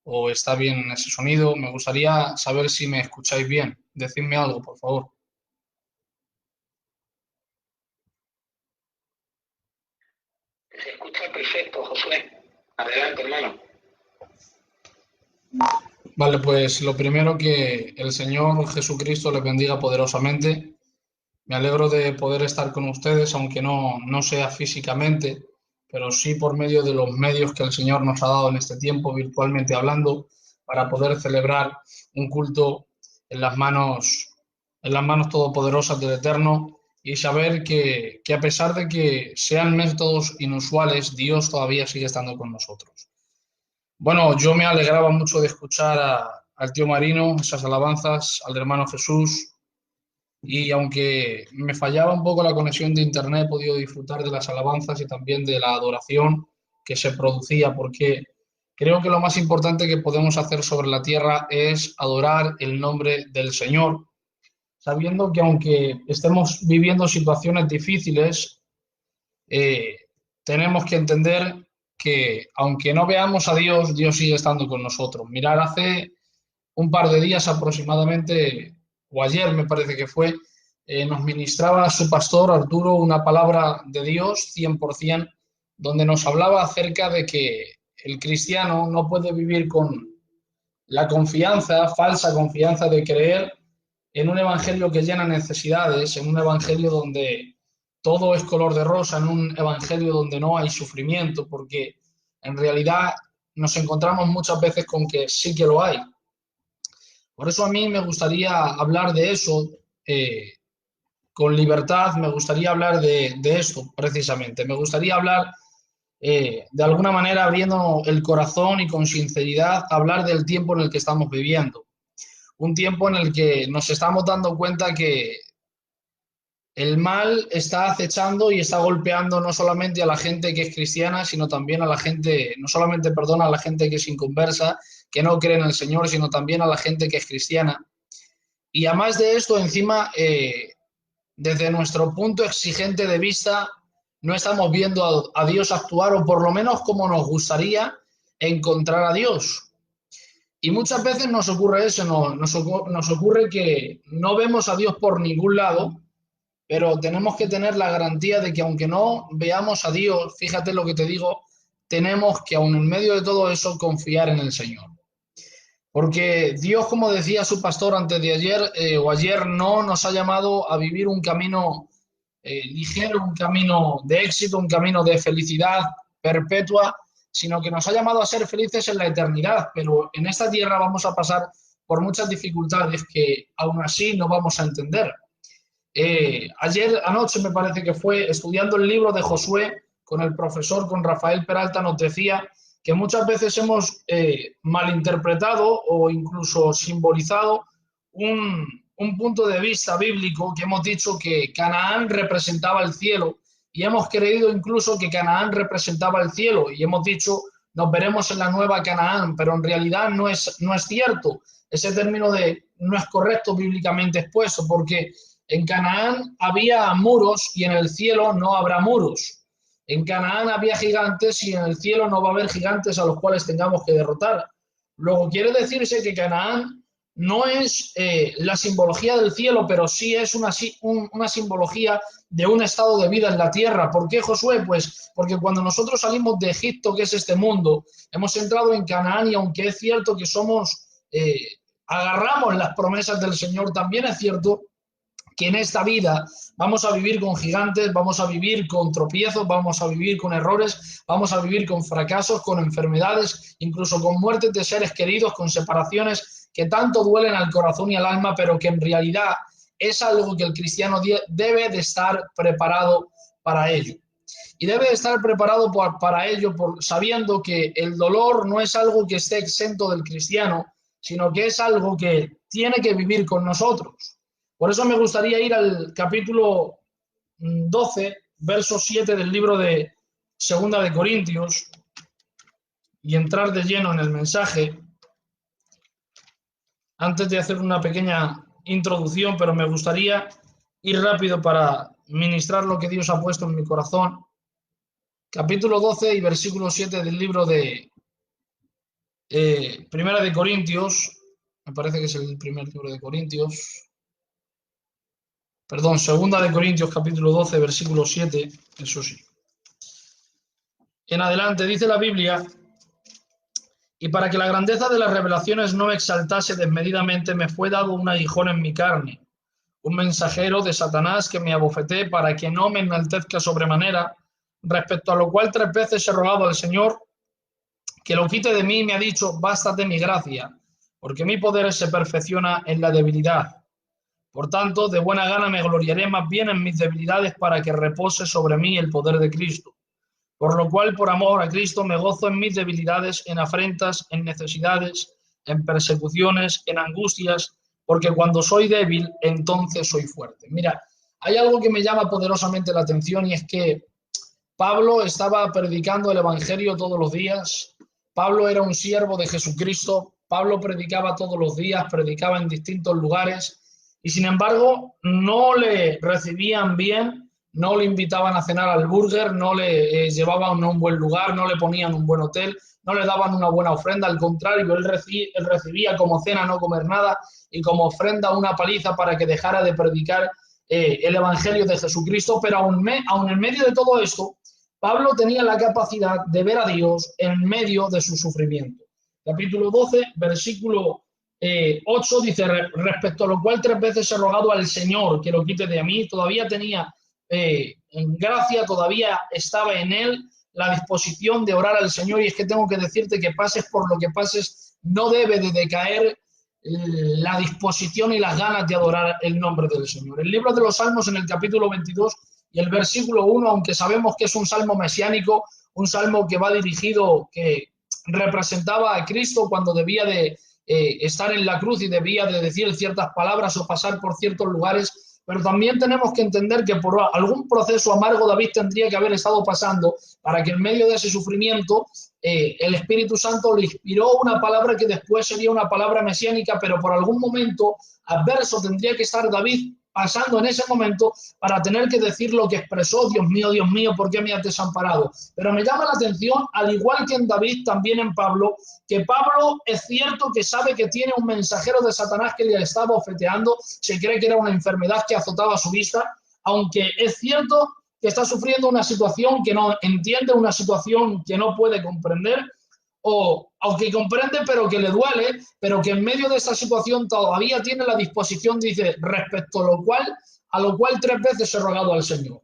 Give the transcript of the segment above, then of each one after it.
o está bien ese sonido. Me gustaría saber si me escucháis bien. Decidme algo, por favor. Se escucha perfecto, Josué. Adelante, hermano. Vale, pues lo primero, que el Señor Jesucristo les bendiga poderosamente. Me alegro de poder estar con ustedes, aunque no sea físicamente, pero sí por medio de los medios que el Señor nos ha dado en este tiempo, virtualmente hablando, para poder celebrar un culto en las manos todopoderosas del Eterno, y saber que a pesar de que sean métodos inusuales, Dios todavía sigue estando con nosotros. Bueno, yo me alegraba mucho de escuchar al tío Marino, esas alabanzas, al hermano Jesús, y aunque me fallaba un poco la conexión de internet, he podido disfrutar de las alabanzas y también de la adoración que se producía, porque creo que lo más importante que podemos hacer sobre la tierra es adorar el nombre del Señor, sabiendo que aunque estemos viviendo situaciones difíciles, eh, tenemos que entender que aunque no veamos a Dios, Dios sigue estando con nosotros. Mirar, hace un par de días aproximadamente, o ayer me parece que fue, nos ministraba su pastor Arturo una palabra de Dios 100%, donde nos hablaba acerca de que el cristiano no puede vivir con la confianza, falsa confianza de creer en un evangelio que llena necesidades, en un evangelio donde todo es color de rosa, en un evangelio donde no hay sufrimiento, porque en realidad nos encontramos muchas veces con que sí que lo hay. Por eso a mí me gustaría hablar de eso con libertad, me gustaría hablar de esto precisamente, me gustaría hablar de alguna manera abriendo el corazón y con sinceridad, hablar del tiempo en el que estamos viviendo. Un tiempo en el que nos estamos dando cuenta que el mal está acechando y está golpeando no solamente a la gente que es cristiana, sino también a la gente, no solamente, perdona, a la gente que es inconversa, que no cree en el Señor, sino también a la gente que es cristiana. Y además de esto, encima, desde nuestro punto exigente de vista, no estamos viendo a Dios actuar, o por lo menos como nos gustaría encontrar a Dios. Y muchas veces nos ocurre eso, nos ocurre que no vemos a Dios por ningún lado, pero tenemos que tener la garantía de que aunque no veamos a Dios, fíjate lo que te digo, tenemos que aun en medio de todo eso confiar en el Señor. Porque Dios, como decía su pastor antes de ayer o ayer, no nos ha llamado a vivir un camino ligero, un camino de éxito, un camino de felicidad perpetua, sino que nos ha llamado a ser felices en la eternidad. Pero en esta tierra vamos a pasar por muchas dificultades que aún así no vamos a entender. Ayer anoche me parece que fue, estudiando el libro de Josué con el profesor, con Rafael Peralta, nos decía que muchas veces hemos malinterpretado o incluso simbolizado un punto de vista bíblico, que hemos dicho que Canaán representaba el cielo, y hemos creído incluso que Canaán representaba el cielo, y hemos dicho nos veremos en la nueva Canaán, pero en realidad no es cierto. Ese término no es correcto bíblicamente expuesto, porque en Canaán había muros y en el cielo no habrá muros. En Canaán había gigantes y en el cielo no va a haber gigantes a los cuales tengamos que derrotar. Luego quiere decirse que Canaán no es la simbología del cielo, pero sí es una simbología de un estado de vida en la tierra. ¿Por qué, Josué? Pues porque cuando nosotros salimos de Egipto, que es este mundo, hemos entrado en Canaán, y aunque es cierto que agarramos las promesas del Señor, también es cierto que en esta vida vamos a vivir con gigantes, vamos a vivir con tropiezos, vamos a vivir con errores, vamos a vivir con fracasos, con enfermedades, incluso con muertes de seres queridos, con separaciones que tanto duelen al corazón y al alma, pero que en realidad es algo que el cristiano debe de estar preparado para ello. Y debe de estar preparado para ello, sabiendo que el dolor no es algo que esté exento del cristiano, sino que es algo que tiene que vivir con nosotros. Por eso me gustaría ir al capítulo 12, verso 7 del libro de Segunda de Corintios, y entrar de lleno en el mensaje. Antes de hacer una pequeña introducción, pero me gustaría ir rápido para ministrar lo que Dios ha puesto en mi corazón. Capítulo 12 y versículo 7 del libro de Primera de Corintios, me parece que es el primer libro de Corintios, perdón, Segunda de Corintios capítulo 12, versículo 7, eso sí. En adelante dice la Biblia: y para que la grandeza de las revelaciones no me exaltase desmedidamente, me fue dado un aguijón en mi carne, un mensajero de Satanás que me abofeté para que no me enaltezca sobremanera, respecto a lo cual 3 veces he rogado al Señor que lo quite de mí, y me ha dicho: bástate mi gracia, porque mi poder se perfecciona en la debilidad. Por tanto, de buena gana me gloriaré más bien en mis debilidades, para que repose sobre mí el poder de Cristo. Por lo cual, por amor a Cristo, me gozo en mis debilidades, en afrentas, en necesidades, en persecuciones, en angustias, porque cuando soy débil, entonces soy fuerte. Mira, hay algo que me llama poderosamente la atención, y es que Pablo estaba predicando el Evangelio todos los días. Pablo era un siervo de Jesucristo. Pablo predicaba todos los días, predicaba en distintos lugares, y sin embargo no le recibían bien, no le invitaban a cenar al burger, no le llevaban a un buen lugar, no le ponían un buen hotel, no le daban una buena ofrenda. Al contrario, él recibía como cena no comer nada, y como ofrenda una paliza para que dejara de predicar el Evangelio de Jesucristo. Pero aún en medio de todo esto, Pablo tenía la capacidad de ver a Dios en medio de su sufrimiento. Capítulo 12, versículo 8 dice: respecto a lo cual 3 veces he rogado al Señor que lo quite de mí. Todavía tenía en gracia, todavía estaba en él la disposición de orar al Señor. Y es que tengo que decirte que pases por lo que pases, no debe de decaer la disposición y las ganas de adorar el nombre del Señor. El libro de los Salmos, en el capítulo 22 y el versículo 1, aunque sabemos que es un salmo mesiánico, un salmo que va dirigido, que representaba a Cristo cuando debía de estar en la cruz y debía de decir ciertas palabras o pasar por ciertos lugares, pero también tenemos que entender que por algún proceso amargo David tendría que haber estado pasando para que en medio de ese sufrimiento el Espíritu Santo le inspiró una palabra que después sería una palabra mesiánica, pero por algún momento adverso tendría que estar David pasando en ese momento para tener que decir lo que expresó: Dios mío, ¿por qué me has desamparado? Pero me llama la atención, al igual que en David, también en Pablo, que Pablo es cierto que sabe que tiene un mensajero de Satanás que le estaba ofeteando, se cree que era una enfermedad que azotaba su vista, aunque es cierto que está sufriendo una situación que no entiende, una situación que no puede comprender, o que comprende pero que le duele, pero que en medio de esta situación todavía tiene la disposición, dice: respecto a lo cual 3 veces he rogado al Señor.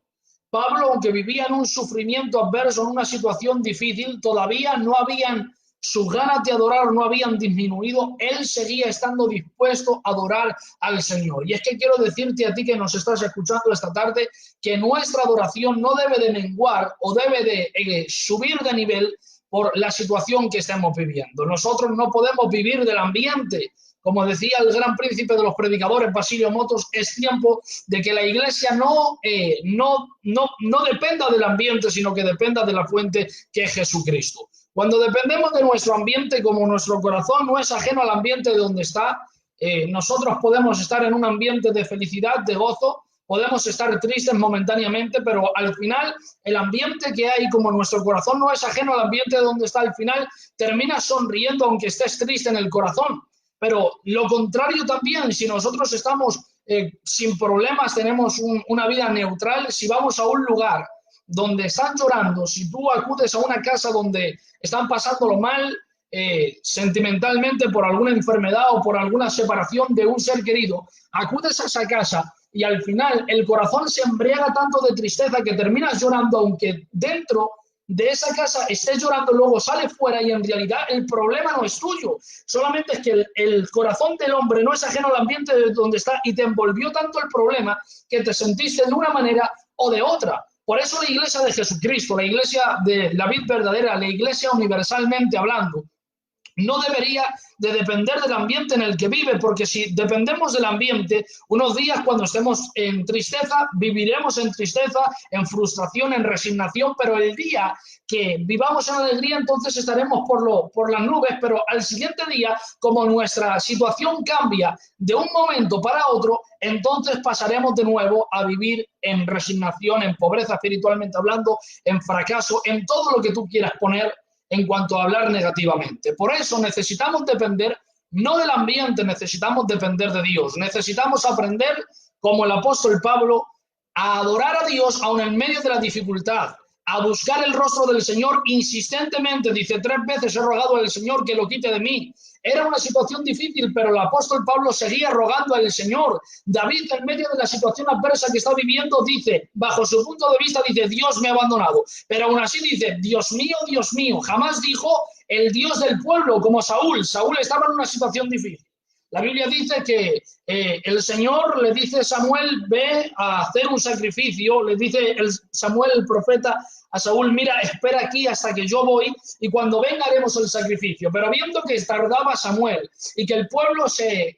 Pablo, aunque vivía en un sufrimiento adverso, en una situación difícil, todavía no habían sus ganas de adorar, no habían disminuido. Él seguía estando dispuesto a adorar al Señor. Y es que quiero decirte a ti que nos estás escuchando esta tarde, que nuestra adoración no debe de menguar o debe de subir de nivel por la situación que estamos viviendo. Nosotros no podemos vivir del ambiente. Como decía el gran príncipe de los predicadores, Basilio Motos, es tiempo de que la iglesia no dependa del ambiente, sino que dependa de la fuente, que es Jesucristo. Cuando dependemos de nuestro ambiente, como nuestro corazón no es ajeno al ambiente de donde está, nosotros podemos estar en un ambiente de felicidad, de gozo, podemos estar tristes momentáneamente, pero al final el ambiente que hay, como nuestro corazón no es ajeno al ambiente de donde está, al final terminas sonriendo aunque estés triste en el corazón. Pero lo contrario también, si nosotros estamos sin problemas, tenemos una vida neutral, si vamos a un lugar donde están llorando, si tú acudes a una casa donde están pasándolo mal sentimentalmente por alguna enfermedad o por alguna separación de un ser querido, acudes a esa casa y al final el corazón se embriaga tanto de tristeza que terminas llorando, aunque dentro de esa casa estés llorando, luego sales fuera y en realidad el problema no es tuyo, solamente es que el corazón del hombre no es ajeno al ambiente de donde está y te envolvió tanto el problema que te sentiste de una manera o de otra. Por eso la iglesia de Jesucristo, la iglesia de la vid verdadera, la iglesia universalmente hablando, no debería de depender del ambiente en el que vive, porque si dependemos del ambiente, unos días cuando estemos en tristeza, viviremos en tristeza, en frustración, en resignación, pero el día que vivamos en alegría, entonces estaremos por las nubes, pero al siguiente día, como nuestra situación cambia de un momento para otro, entonces pasaremos de nuevo a vivir en resignación, en pobreza espiritualmente hablando, en fracaso, en todo lo que tú quieras poner en cuanto a hablar negativamente. Por eso necesitamos depender no del ambiente, necesitamos depender de Dios. Necesitamos aprender, como el apóstol Pablo, a adorar a Dios aun en medio de la dificultad, a buscar el rostro del Señor insistentemente. Dice, 3 veces he rogado al Señor que lo quite de mí. Era una situación difícil, pero el apóstol Pablo seguía rogando al Señor. David, en medio de la situación adversa que está viviendo, dice, bajo su punto de vista, dice, Dios me ha abandonado. Pero aún así dice, Dios mío, jamás dijo el Dios del pueblo, como Saúl. Saúl estaba en una situación difícil. La Biblia dice que el Señor le dice a Samuel, ve a hacer un sacrificio. Le dice Samuel, el profeta, a Saúl, mira, espera aquí hasta que yo voy y cuando venga haremos el sacrificio. Pero viendo que tardaba Samuel y que el pueblo se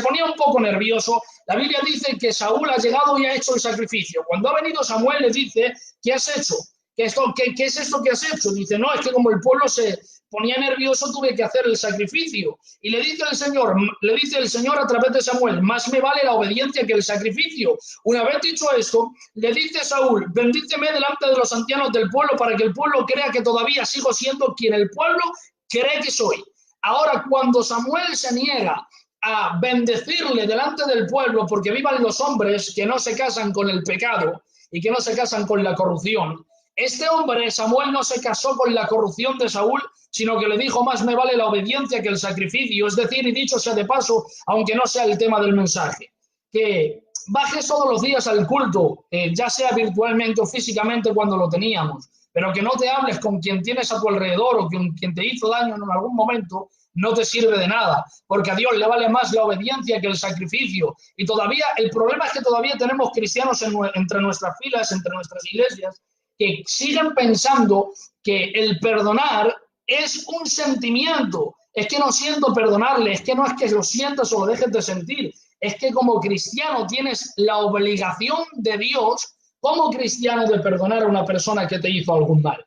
ponía un poco nervioso, la Biblia dice que Saúl ha llegado y ha hecho el sacrificio. Cuando ha venido Samuel le dice, ¿qué has hecho? ¿Qué es esto que has hecho? Dice, no, es que como el pueblo se ponía nervioso, tuve que hacer el sacrificio. Y le dice el Señor a través de Samuel, más me vale la obediencia que el sacrificio. Una vez dicho esto, le dice Saúl, bendíceme delante de los ancianos del pueblo para que el pueblo crea que todavía sigo siendo quien el pueblo cree que soy. Ahora, cuando Samuel se niega a bendecirle delante del pueblo, porque vivan los hombres que no se casan con el pecado y que no se casan con la corrupción, este hombre, Samuel, no se casó con la corrupción de Saúl, sino que le dijo, más me vale la obediencia que el sacrificio. Es decir, y dicho sea de paso, aunque no sea el tema del mensaje, que bajes todos los días al culto, ya sea virtualmente o físicamente cuando lo teníamos, pero que no te hables con quien tienes a tu alrededor o con quien te hizo daño en algún momento, no te sirve de nada, porque a Dios le vale más la obediencia que el sacrificio. Y todavía, el problema es que todavía tenemos cristianos entre nuestras filas, entre nuestras iglesias, que sigan pensando que el perdonar es un sentimiento. Es que no siento perdonarle, es que no es que lo sientas o lo dejes de sentir, es que como cristiano tienes la obligación de Dios, como cristiano, de perdonar a una persona que te hizo algún mal.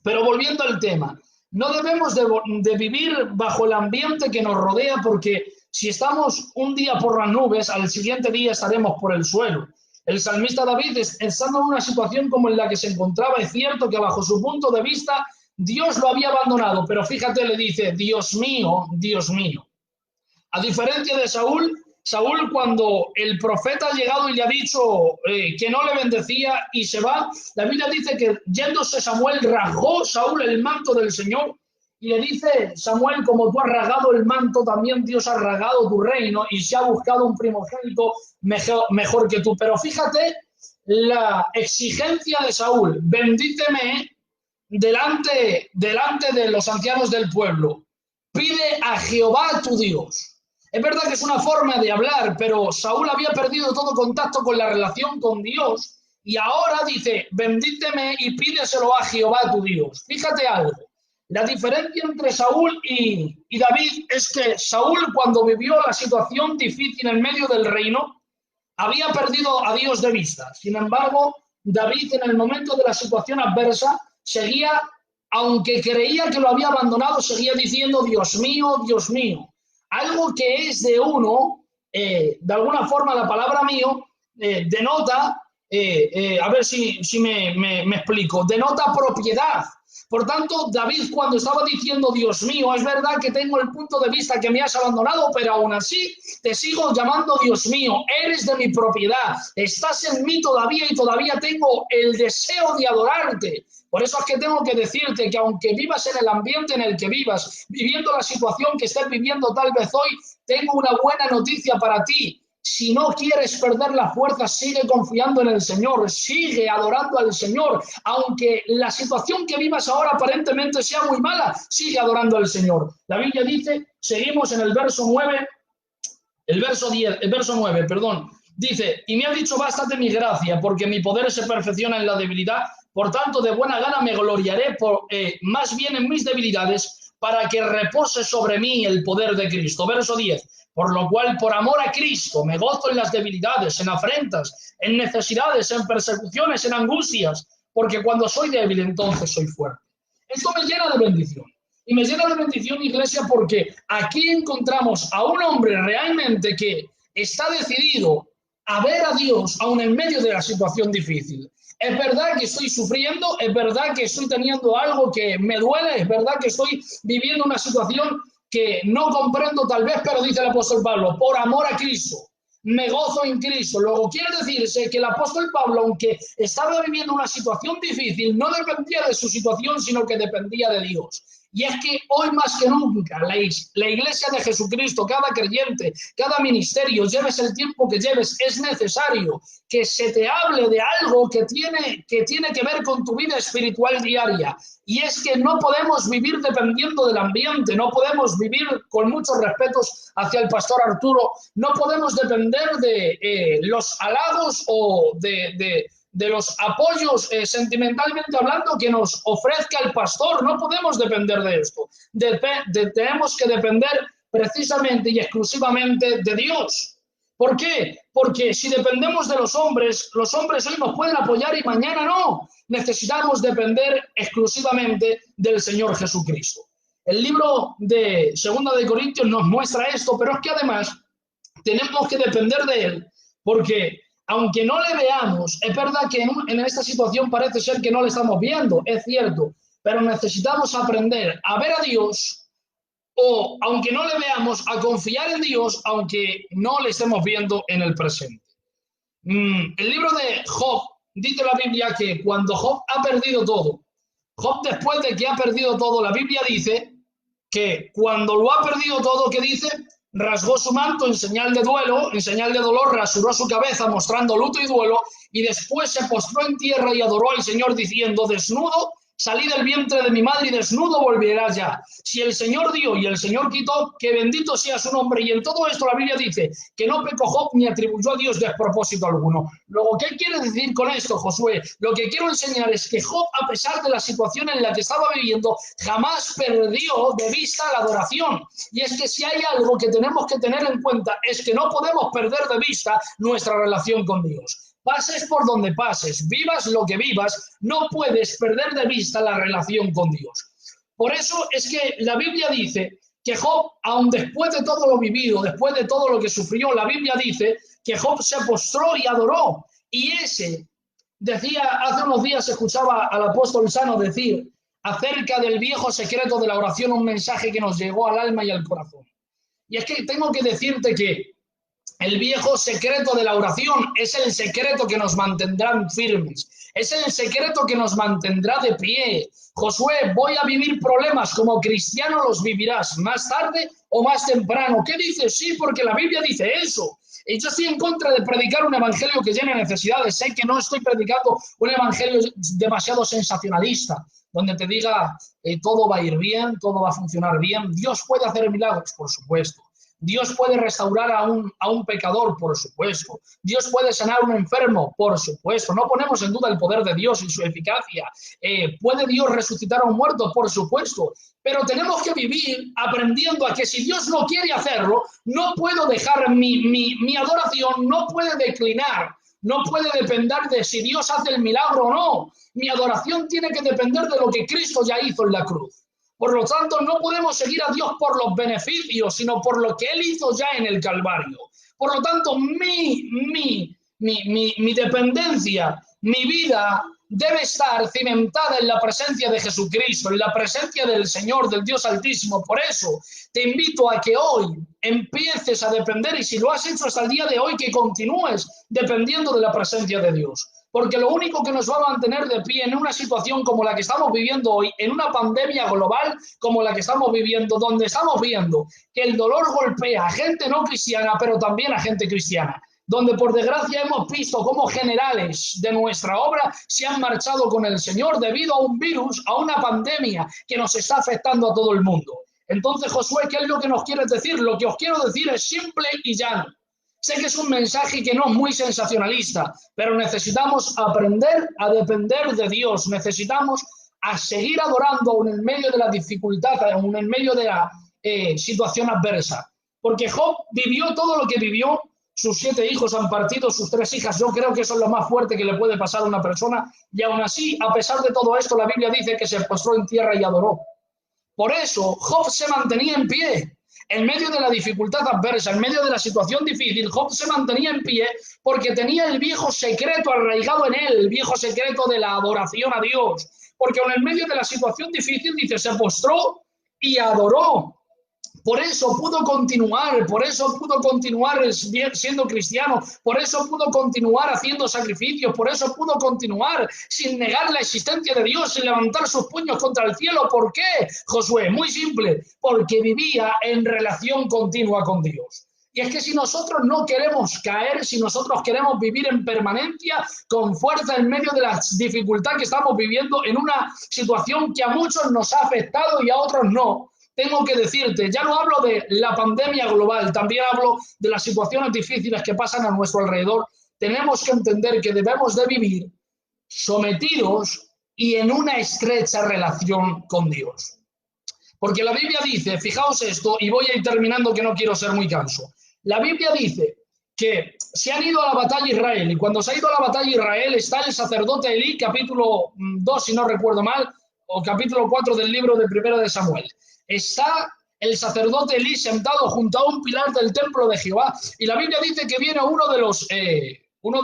Pero volviendo al tema, no debemos de vivir bajo el ambiente que nos rodea, porque si estamos un día por las nubes, al siguiente día estaremos por el suelo. El salmista David, estando en una situación como en la que se encontraba, es cierto que bajo su punto de vista Dios lo había abandonado, pero fíjate, le dice, Dios mío, Dios mío. A diferencia de Saúl, cuando el profeta ha llegado y le ha dicho que no le bendecía y se va, la Biblia dice que yéndose Samuel, rasgó Saúl el manto del Señor y le dice, Samuel, como tú has rasgado el manto, también Dios ha rasgado tu reino y se ha buscado un primogénito mejor que tú. Pero fíjate la exigencia de Saúl, bendíceme delante de los ancianos del pueblo, pide a Jehová tu Dios. Es verdad que es una forma de hablar, pero Saúl había perdido todo contacto con la relación con Dios y ahora dice, bendíteme y pídeselo a Jehová tu Dios. Fíjate algo, la diferencia entre Saúl y David es que Saúl, cuando vivió la situación difícil en medio del reino, había perdido a Dios de vista. Sin embargo, David, en el momento de la situación adversa, seguía, aunque creía que lo había abandonado, seguía diciendo, Dios mío, Dios mío. Algo que es de uno, de alguna forma la palabra mío denota, a ver si me explico, denota propiedad. Por tanto, David, cuando estaba diciendo, Dios mío, es verdad que tengo el punto de vista que me has abandonado, pero aún así te sigo llamando Dios mío, eres de mi propiedad, estás en mí todavía y todavía tengo el deseo de adorarte. Por eso es que tengo que decirte que aunque vivas en el ambiente en el que vivas, viviendo la situación que estés viviendo tal vez hoy, tengo una buena noticia para ti. Si no quieres perder la fuerza, sigue confiando en el Señor, sigue adorando al Señor. Aunque la situación que vivas ahora aparentemente sea muy mala, sigue adorando al Señor. La Biblia dice, seguimos en el verso 9, el verso 9, dice, y me ha dicho, bástate mi gracia, porque mi poder se perfecciona en la debilidad, por tanto de buena gana me gloriaré más bien en mis debilidades, para que repose sobre mí el poder de Cristo. Verso 10. Por lo cual, por amor a Cristo, me gozo en las debilidades, en afrentas, en necesidades, en persecuciones, en angustias, porque cuando soy débil, entonces soy fuerte. Esto me llena de bendición. Y me llena de bendición, iglesia, porque aquí encontramos a un hombre realmente que está decidido a ver a Dios aún en medio de la situación difícil. Es verdad que estoy sufriendo, es verdad que estoy teniendo algo que me duele, es verdad que estoy viviendo una situación que no comprendo tal vez, pero dice el apóstol Pablo, por amor a Cristo, me gozo en Cristo. Luego quiere decirse que el apóstol Pablo, aunque estaba viviendo una situación difícil, no dependía de su situación, sino que dependía de Dios. Y es que hoy más que nunca la Iglesia de Jesucristo, cada creyente, cada ministerio, lleves el tiempo que lleves, es necesario que se te hable de algo que tiene que ver con tu vida espiritual diaria. Y es que no podemos vivir dependiendo del ambiente, no podemos vivir, con muchos respetos hacia el pastor Arturo, no podemos depender de los halagos o de los apoyos sentimentalmente hablando que nos ofrezca el pastor. No podemos depender de esto. Tenemos que depender precisamente y exclusivamente de Dios. ¿Por qué? Porque si dependemos de los hombres hoy nos pueden apoyar y mañana no. Necesitamos depender exclusivamente del Señor Jesucristo. El libro de 2 de Corintios nos muestra esto, pero es que además tenemos que depender de Él, porque aunque no le veamos, es verdad que en esta situación parece ser que no le estamos viendo, es cierto, pero necesitamos aprender a ver a Dios, o aunque no le veamos, a confiar en Dios, aunque no le estemos viendo en el presente. El libro de Job, dice la Biblia que cuando Job ha perdido todo, Job después de que ha perdido todo, la Biblia dice que cuando lo ha perdido todo, ¿qué dice? Rasgó su manto en señal de duelo, en señal de dolor, rasuró su cabeza mostrando luto y duelo, y después se postró en tierra y adoró al Señor diciendo, desnudo salí del vientre de mi madre y desnudo volverá ya. Si el Señor dio y el Señor quitó, que bendito sea su nombre. Y en todo esto la Biblia dice que no pecó Job ni atribuyó a Dios despropósito alguno. Luego, ¿qué quiere decir con esto, Josué? Lo que quiero enseñar es que Job, a pesar de la situación en la que estaba viviendo, jamás perdió de vista la adoración. Y es que si hay algo que tenemos que tener en cuenta es que no podemos perder de vista nuestra relación con Dios. Pases por donde pases, vivas lo que vivas, no puedes perder de vista la relación con Dios. Por eso es que la Biblia dice que Job, aun después de todo lo vivido, después de todo lo que sufrió, la Biblia dice que Job se postró y adoró. Y decía, hace unos días escuchaba al apóstol Sano decir acerca del viejo secreto de la oración, un mensaje que nos llegó al alma y al corazón. Y es que tengo que decirte que el viejo secreto de la oración es el secreto que nos mantendrá firmes, es el secreto que nos mantendrá de pie. Josué, voy a vivir problemas, como cristiano los vivirás, más tarde o más temprano. ¿Qué dices? Sí, porque la Biblia dice eso. Y yo estoy en contra de predicar un evangelio que llene necesidades. Sé que no estoy predicando un evangelio demasiado sensacionalista, donde te diga todo va a ir bien, todo va a funcionar bien. Dios puede hacer milagros, por supuesto. Dios puede restaurar a un pecador, por supuesto. Dios puede sanar a un enfermo, por supuesto. No ponemos en duda el poder de Dios y su eficacia. ¿Puede Dios resucitar a un muerto? Por supuesto. Pero tenemos que vivir aprendiendo a que si Dios no quiere hacerlo, no puedo dejar mi adoración, no puede declinar. No puede depender de si Dios hace el milagro o no. Mi adoración tiene que depender de lo que Cristo ya hizo en la cruz. Por lo tanto, no podemos seguir a Dios por los beneficios, sino por lo que Él hizo ya en el Calvario. Por lo tanto, mi dependencia, mi vida debe estar cimentada en la presencia de Jesucristo, en la presencia del Señor, del Dios Altísimo. Por eso te invito a que hoy empieces a depender, y si lo has hecho hasta el día de hoy, que continúes dependiendo de la presencia de Dios. Porque lo único que nos va a mantener de pie en una situación como la que estamos viviendo hoy, en una pandemia global como la que estamos viviendo, donde estamos viendo que el dolor golpea a gente no cristiana, pero también a gente cristiana, donde por desgracia hemos visto cómo generales de nuestra obra se han marchado con el Señor debido a un virus, a una pandemia que nos está afectando a todo el mundo. Entonces, Josué, ¿qué es lo que nos quieres decir? Lo que os quiero decir es simple y llano. Sé que es un mensaje que no es muy sensacionalista, pero necesitamos aprender a depender de Dios. Necesitamos a seguir adorando aún en medio de la dificultad, aún en medio de la situación adversa. Porque Job vivió todo lo que vivió. Sus 7 hijos han partido, sus 3 hijas. Yo creo que eso es lo más fuerte que le puede pasar a una persona. Y aún así, a pesar de todo esto, la Biblia dice que se postró en tierra y adoró. Por eso, Job se mantenía en pie. en medio de la dificultad adversa, en medio de la situación difícil, Job se mantenía en pie porque tenía el viejo secreto arraigado en él, el viejo secreto de la adoración a Dios. Porque en el medio de la situación difícil, dice, se postró y adoró. Por eso pudo continuar siendo cristiano, por eso pudo continuar haciendo sacrificios, por eso pudo continuar sin negar la existencia de Dios, sin levantar sus puños contra el cielo. ¿Por qué, Josué? Muy simple, porque vivía en relación continua con Dios. Y es que si nosotros no queremos caer, si nosotros queremos vivir en permanencia, con fuerza en medio de la dificultad que estamos viviendo, en una situación que a muchos nos ha afectado y a otros no, tengo que decirte, ya no hablo de la pandemia global, también hablo de las situaciones difíciles que pasan a nuestro alrededor. Tenemos que entender que debemos de vivir sometidos y en una estrecha relación con Dios. Porque la Biblia dice, fijaos esto, y voy a ir terminando que no quiero ser muy canso. La Biblia dice que se han ido a la batalla Israel, y cuando se ha ido a la batalla Israel está el sacerdote Elí, capítulo 2, si no recuerdo mal, o capítulo 4 del libro de Primera de Samuel. Está el sacerdote Elí sentado junto a un pilar del templo de Jehová, y la Biblia dice que viene uno de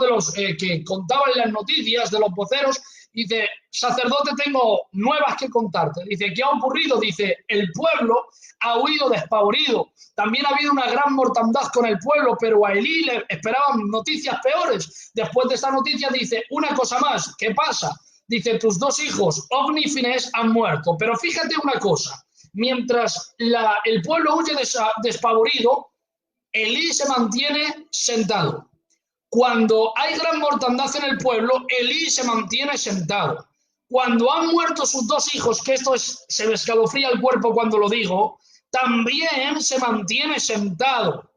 los que contaban las noticias, de los voceros, dice, sacerdote, tengo nuevas que contarte. Dice, ¿qué ha ocurrido? Dice, el pueblo ha huido despavorido. También ha habido una gran mortandad con el pueblo, pero a Elí le esperaban noticias peores. Después de esta noticia dice, una cosa más, ¿qué pasa? Dice, tus dos hijos, Ofni y Finés, han muerto. Pero fíjate una cosa, mientras el pueblo huye despavorido, Elí se mantiene sentado. Cuando hay gran mortandad en el pueblo, Elí se mantiene sentado. Cuando han muerto sus dos hijos, que se me escalofría el cuerpo cuando lo digo, también se mantiene sentado.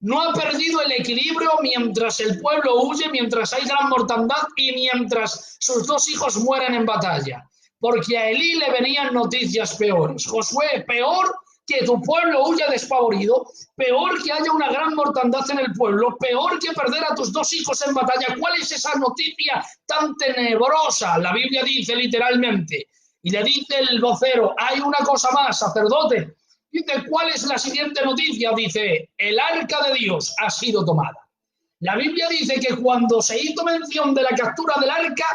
No ha perdido el equilibrio mientras el pueblo huye, mientras hay gran mortandad y mientras sus dos hijos mueren en batalla. Porque a Elí le venían noticias peores. Josué, peor que tu pueblo huya despavorido, peor que haya una gran mortandad en el pueblo, peor que perder a tus dos hijos en batalla. ¿Cuál es esa noticia tan tenebrosa? La Biblia dice literalmente, y le dice el vocero, hay una cosa más, sacerdote. Dice, ¿cuál es la siguiente noticia? Dice, el arca de Dios ha sido tomada. La Biblia dice que cuando se hizo mención de la captura del arca,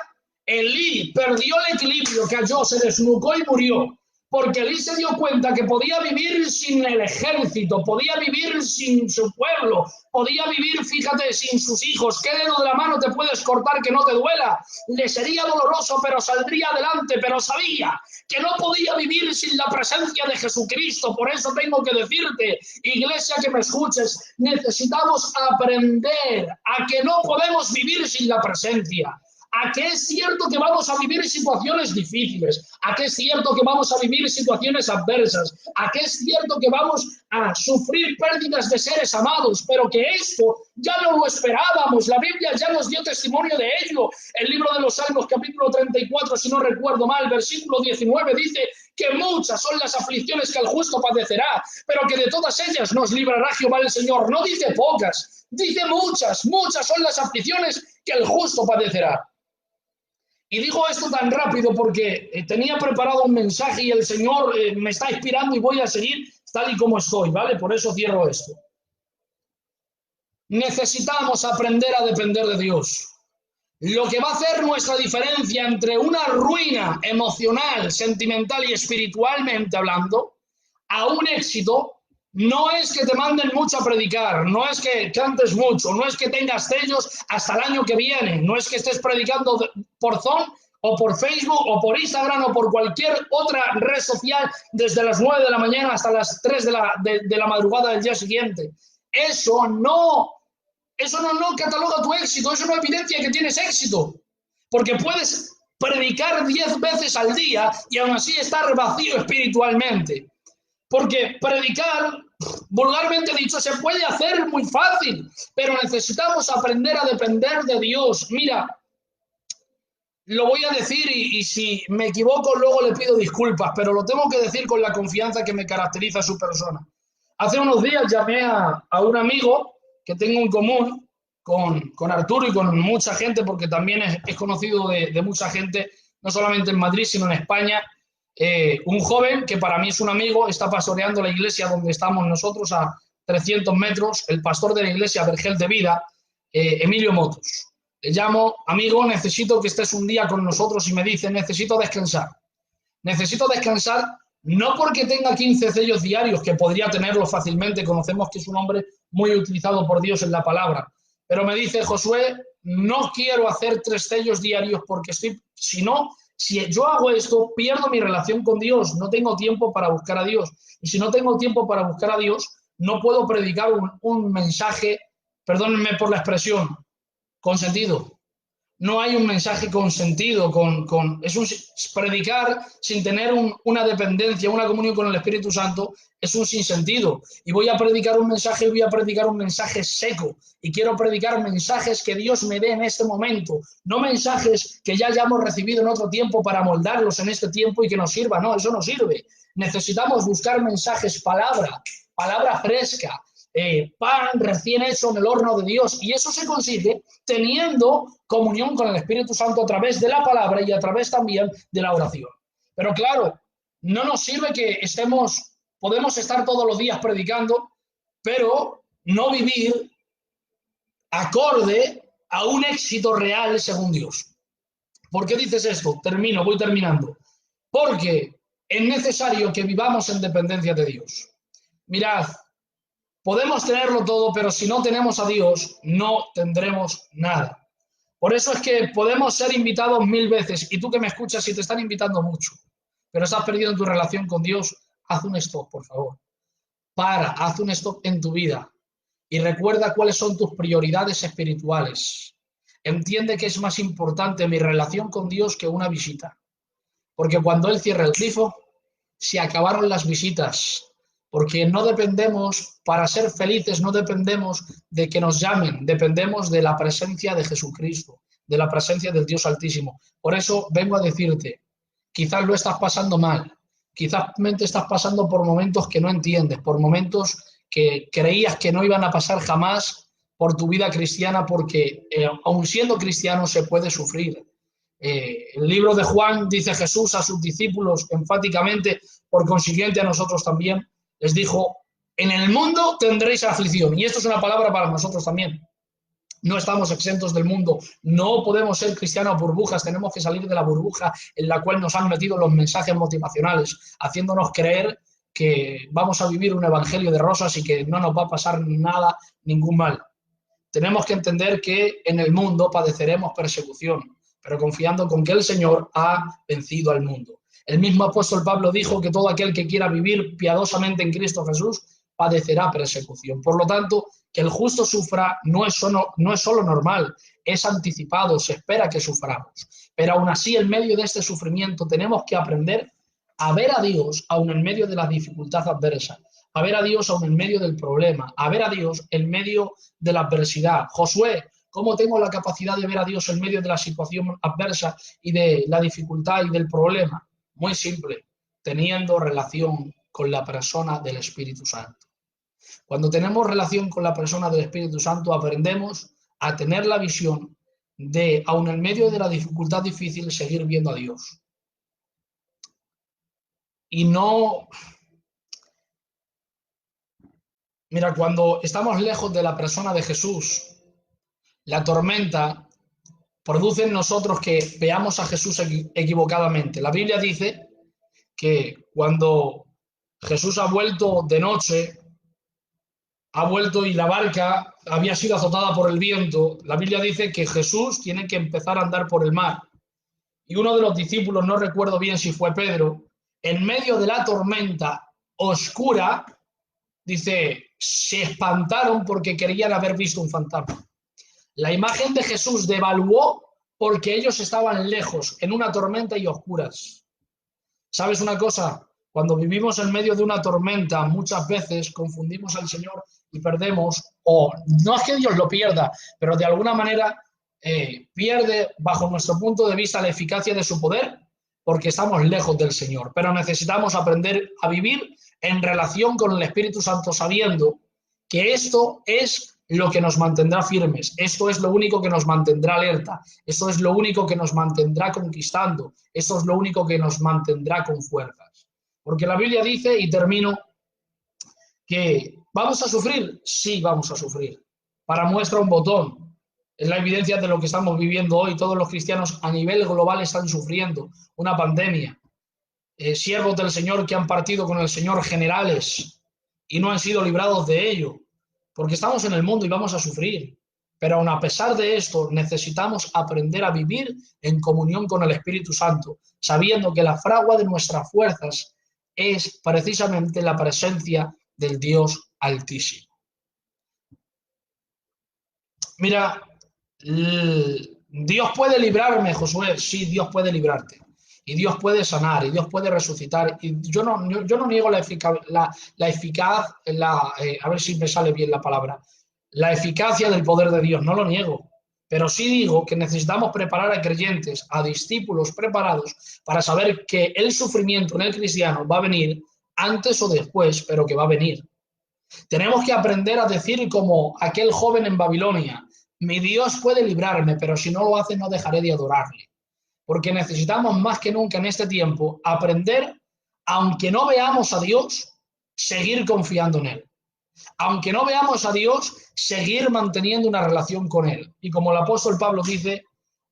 Elí perdió el equilibrio, cayó, se desnucó y murió. Porque Elí se dio cuenta que podía vivir sin el ejército, podía vivir sin su pueblo, podía vivir, fíjate, sin sus hijos. ¿Qué dedo de la mano te puedes cortar que no te duela? Le sería doloroso, pero saldría adelante, pero sabía que no podía vivir sin la presencia de Jesucristo. Por eso tengo que decirte, iglesia que me escuches, necesitamos aprender a que no podemos vivir sin la presencia. A que es cierto que vamos a vivir situaciones difíciles, a que es cierto que vamos a vivir situaciones adversas, a que es cierto que vamos a sufrir pérdidas de seres amados, pero que esto ya no lo esperábamos. La Biblia ya nos dio testimonio de ello. El libro de los Salmos, capítulo 34, si no recuerdo mal, versículo 19, dice que muchas son las aflicciones que el justo padecerá, pero que de todas ellas nos librará Jehová el Señor. No dice pocas, dice muchas, muchas son las aflicciones que el justo padecerá. Y digo esto tan rápido porque tenía preparado un mensaje y el Señor me está inspirando y voy a seguir tal y como estoy, ¿vale? Por eso cierro esto. Necesitamos aprender a depender de Dios. Lo que va a hacer nuestra diferencia entre una ruina emocional, sentimental y espiritualmente hablando, a un éxito, no es que te manden mucho a predicar, no es que cantes mucho, no es que tengas sellos hasta el año que viene, no es que estés predicando por Zoom o por Facebook o por Instagram o por cualquier otra red social desde las 9 de la mañana hasta las 3 de la madrugada del día siguiente. Eso no cataloga tu éxito, eso no evidencia que tienes éxito, porque puedes predicar 10 veces al día y aún así estar vacío espiritualmente. Porque predicar, vulgarmente dicho, se puede hacer muy fácil, pero necesitamos aprender a depender de Dios. Mira, lo voy a decir y si me equivoco luego le pido disculpas, pero lo tengo que decir con la confianza que me caracteriza a su persona. Hace unos días llamé a un amigo que tengo en común con Arturo y con mucha gente, porque también es conocido de mucha gente, no solamente en Madrid, sino en España. un joven que para mí es un amigo, está pastoreando la iglesia donde estamos nosotros a 300 metros, el pastor de la iglesia Vergel de Vida, Emilio Motos. Le llamo, amigo, necesito que estés un día con nosotros, y me dice, necesito descansar. Necesito descansar no porque tenga 15 sellos diarios, que podría tenerlo fácilmente, conocemos que es un hombre muy utilizado por Dios en la palabra, pero me dice, Josué, no quiero hacer 3 sellos diarios porque si yo hago esto, pierdo mi relación con Dios, no tengo tiempo para buscar a Dios. Y si no tengo tiempo para buscar a Dios, no puedo predicar un mensaje, perdónenme por la expresión, con sentido. No hay un mensaje con sentido, predicar sin tener una dependencia, una comunión con el Espíritu Santo, es un sinsentido. Y voy a predicar un mensaje, y voy a predicar un mensaje seco. Y quiero predicar mensajes que Dios me dé en este momento, no mensajes que ya hayamos recibido en otro tiempo para moldarlos en este tiempo y que nos sirva. No, eso no sirve. Necesitamos buscar mensajes, palabra fresca, pan recién hecho en el horno de Dios, y eso se consigue teniendo comunión con el Espíritu Santo a través de la palabra y a través también de la oración. Pero claro, no nos sirve que podemos estar todos los días predicando, pero no vivir acorde a un éxito real según Dios. ¿Por qué dices esto? Voy terminando. Porque es necesario que vivamos en dependencia de Dios. Mirad, podemos tenerlo todo, pero si no tenemos a Dios, no tendremos nada. Por eso es que podemos ser invitados 1000 veces, y tú que me escuchas, si te están invitando mucho, pero estás perdido en tu relación con Dios, haz un stop, por favor. Haz un stop en tu vida y recuerda cuáles son tus prioridades espirituales. Entiende que es más importante mi relación con Dios que una visita. Porque cuando Él cierra el grifo, se acabaron las visitas. Porque no dependemos, para ser felices, no dependemos de que nos llamen, dependemos de la presencia de Jesucristo, de la presencia del Dios Altísimo. Por eso vengo a decirte, quizás lo estás pasando mal, quizás estás pasando por momentos que no entiendes, por momentos que creías que no iban a pasar jamás por tu vida cristiana, porque aun siendo cristiano se puede sufrir. El libro de Juan dice Jesús a sus discípulos enfáticamente, por consiguiente a nosotros también, les dijo, en el mundo tendréis aflicción. Y esto es una palabra para nosotros también. No estamos exentos del mundo. No podemos ser cristianos burbujas. Tenemos que salir de la burbuja en la cual nos han metido los mensajes motivacionales, haciéndonos creer que vamos a vivir un evangelio de rosas y que no nos va a pasar nada, ningún mal. Tenemos que entender que en el mundo padeceremos persecución, pero confiando con que el Señor ha vencido al mundo. El mismo apóstol Pablo dijo que todo aquel que quiera vivir piadosamente en Cristo Jesús padecerá persecución. Por lo tanto, que el justo sufra no es solo normal, es anticipado, se espera que suframos. Pero aún así, en medio de este sufrimiento, tenemos que aprender a ver a Dios aún en medio de la dificultad adversa, a ver a Dios aún en medio del problema, a ver a Dios en medio de la adversidad. Josué, ¿cómo tengo la capacidad de ver a Dios en medio de la situación adversa y de la dificultad y del problema? Muy simple, teniendo relación con la persona del Espíritu Santo. Cuando tenemos relación con la persona del Espíritu Santo, aprendemos a tener la visión de, aun en medio de la dificultad difícil, seguir viendo a Dios. Y no... Mira, cuando estamos lejos de la persona de Jesús, la tormenta produce en nosotros que veamos a Jesús equivocadamente. La Biblia dice que cuando Jesús ha vuelto de noche, ha vuelto y la barca había sido azotada por el viento, la Biblia dice que Jesús tiene que empezar a andar por el mar. Y uno de los discípulos, no recuerdo bien si fue Pedro, en medio de la tormenta oscura, dice, se espantaron porque querían haber visto un fantasma. La imagen de Jesús devaluó porque ellos estaban lejos, en una tormenta y oscuras. ¿Sabes una cosa? Cuando vivimos en medio de una tormenta, muchas veces confundimos al Señor y perdemos, o no es que Dios lo pierda, pero de alguna manera pierde, bajo nuestro punto de vista, la eficacia de su poder, porque estamos lejos del Señor. Pero necesitamos aprender a vivir en relación con el Espíritu Santo, sabiendo que esto es lo que nos mantendrá firmes. Esto es lo único que nos mantendrá alerta. Esto es lo único que nos mantendrá conquistando. Esto es lo único que nos mantendrá con fuerzas. Porque la Biblia dice, y termino, que ¿vamos a sufrir? Sí, vamos a sufrir. Para muestra un botón. Es la evidencia de lo que estamos viviendo hoy. Todos los cristianos a nivel global están sufriendo una pandemia. Siervos del Señor que han partido con el Señor, generales, y no han sido librados de ello. Porque estamos en el mundo y vamos a sufrir. Pero aun a pesar de esto, necesitamos aprender a vivir en comunión con el Espíritu Santo, sabiendo que la fragua de nuestras fuerzas es precisamente la presencia del Dios Altísimo. Mira, Dios puede librarme, Josué. Sí, Dios puede librarte. Y Dios puede sanar, y Dios puede resucitar. Y yo no niego a ver si me sale bien la palabra, la eficacia del poder de Dios, no lo niego. Pero sí digo que necesitamos preparar a creyentes, a discípulos preparados para saber que el sufrimiento en el cristiano va a venir antes o después, pero que va a venir. Tenemos que aprender a decir como aquel joven en Babilonia, mi Dios puede librarme, pero si no lo hace no dejaré de adorarle. Porque necesitamos más que nunca en este tiempo aprender, aunque no veamos a Dios, seguir confiando en Él. Aunque no veamos a Dios, seguir manteniendo una relación con Él. Y como el apóstol Pablo dice,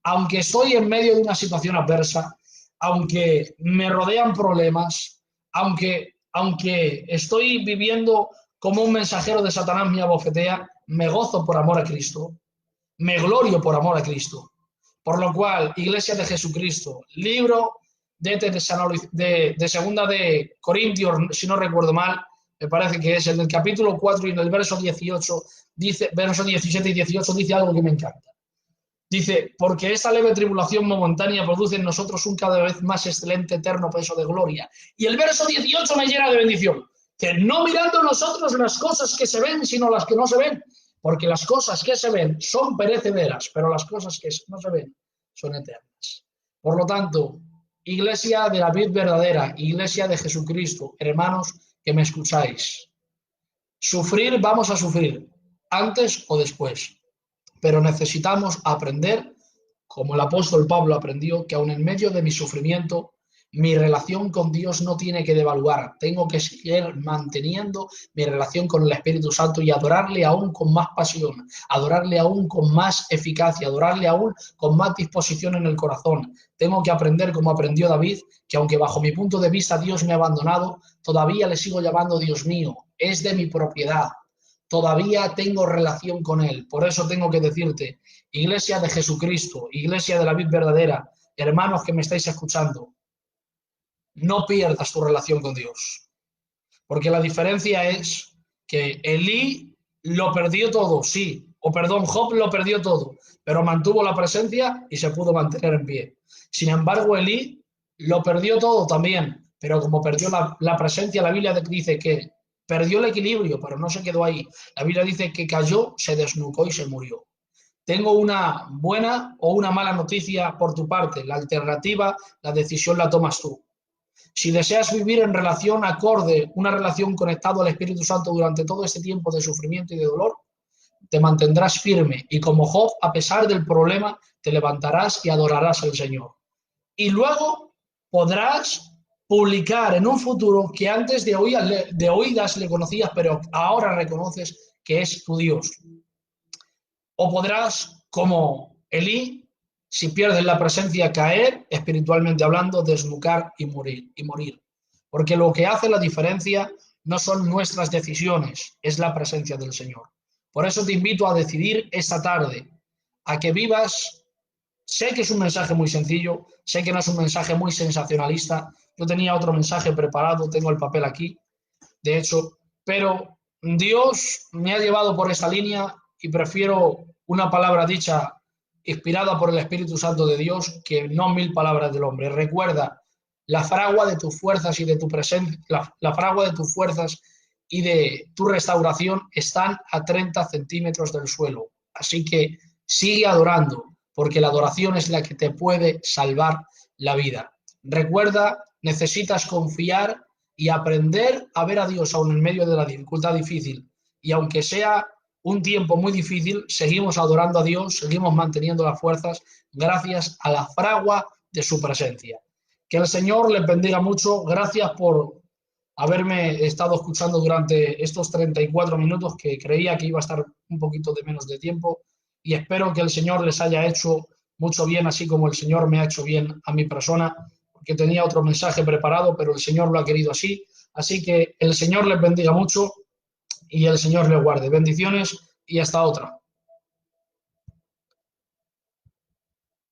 aunque estoy en medio de una situación adversa, aunque me rodean problemas, aunque estoy viviendo como un mensajero de Satanás me abofetea, me gozo por amor a Cristo, me glorio por amor a Cristo. Por lo cual, Iglesia de Jesucristo, libro de Segunda de Corintios, si no recuerdo mal, me parece que es el del capítulo 4 y en el verso 18, verso 17 y 18 dice algo que me encanta. Dice, porque esta leve tribulación momentánea produce en nosotros un cada vez más excelente eterno peso de gloria. Y el verso 18 me llena de bendición. Que no mirando nosotros las cosas que se ven, sino las que no se ven. Porque las cosas que se ven son perecederas, pero las cosas que no se ven son eternas. Por lo tanto, Iglesia de la vid verdadera, Iglesia de Jesucristo, hermanos que me escucháis, sufrir vamos a sufrir, antes o después, pero necesitamos aprender, como el apóstol Pablo aprendió, que aun en medio de mi sufrimiento, mi relación con Dios no tiene que devaluar. Tengo que seguir manteniendo mi relación con el Espíritu Santo y adorarle aún con más pasión, adorarle aún con más eficacia, adorarle aún con más disposición en el corazón. Tengo que aprender, como aprendió David, que aunque bajo mi punto de vista Dios me ha abandonado, todavía le sigo llamando Dios mío. Es de mi propiedad. Todavía tengo relación con Él. Por eso tengo que decirte, Iglesia de Jesucristo, Iglesia de la vid verdadera, hermanos que me estáis escuchando, no pierdas tu relación con Dios. Porque la diferencia es que Elí lo perdió todo, sí. Job lo perdió todo, pero mantuvo la presencia y se pudo mantener en pie. Sin embargo, Elí lo perdió todo también, pero como perdió la presencia, la Biblia dice que perdió el equilibrio, pero no se quedó ahí. La Biblia dice que cayó, se desnucó y se murió. Tengo una buena o una mala noticia por tu parte. La alternativa, la decisión la tomas tú. Si deseas vivir en relación acorde, una relación conectada al Espíritu Santo durante todo este tiempo de sufrimiento y de dolor, te mantendrás firme y como Job, a pesar del problema, te levantarás y adorarás al Señor. Y luego podrás publicar en un futuro que antes de oídas le conocías, pero ahora reconoces que es tu Dios. O podrás, como Elí, si pierdes la presencia, caer, espiritualmente hablando, desnucar y morir. Porque lo que hace la diferencia no son nuestras decisiones, es la presencia del Señor. Por eso te invito a decidir esta tarde, a que vivas. Sé que es un mensaje muy sencillo, sé que no es un mensaje muy sensacionalista. Yo tenía otro mensaje preparado, tengo el papel aquí, de hecho, pero Dios me ha llevado por esta línea y prefiero una palabra dicha inspirada por el Espíritu Santo de Dios, que no 1000 palabras del hombre. Recuerda, la fragua de tus fuerzas y de tu presencia, la fragua de tus fuerzas y de tu restauración están a 30 centímetros del suelo. Así que sigue adorando, porque la adoración es la que te puede salvar la vida. Recuerda, necesitas confiar y aprender a ver a Dios aún en medio de la dificultad difícil. Y aunque sea un tiempo muy difícil, seguimos adorando a Dios, seguimos manteniendo las fuerzas gracias a la fragua de su presencia. Que el Señor les bendiga mucho. Gracias por haberme estado escuchando durante estos 34 minutos, que creía que iba a estar un poquito de menos de tiempo, y espero que el Señor les haya hecho mucho bien, así como el Señor me ha hecho bien a mi persona, porque tenía otro mensaje preparado, pero el Señor lo ha querido así. Así que el Señor les bendiga mucho y el Señor les guarde. Bendiciones y hasta otra.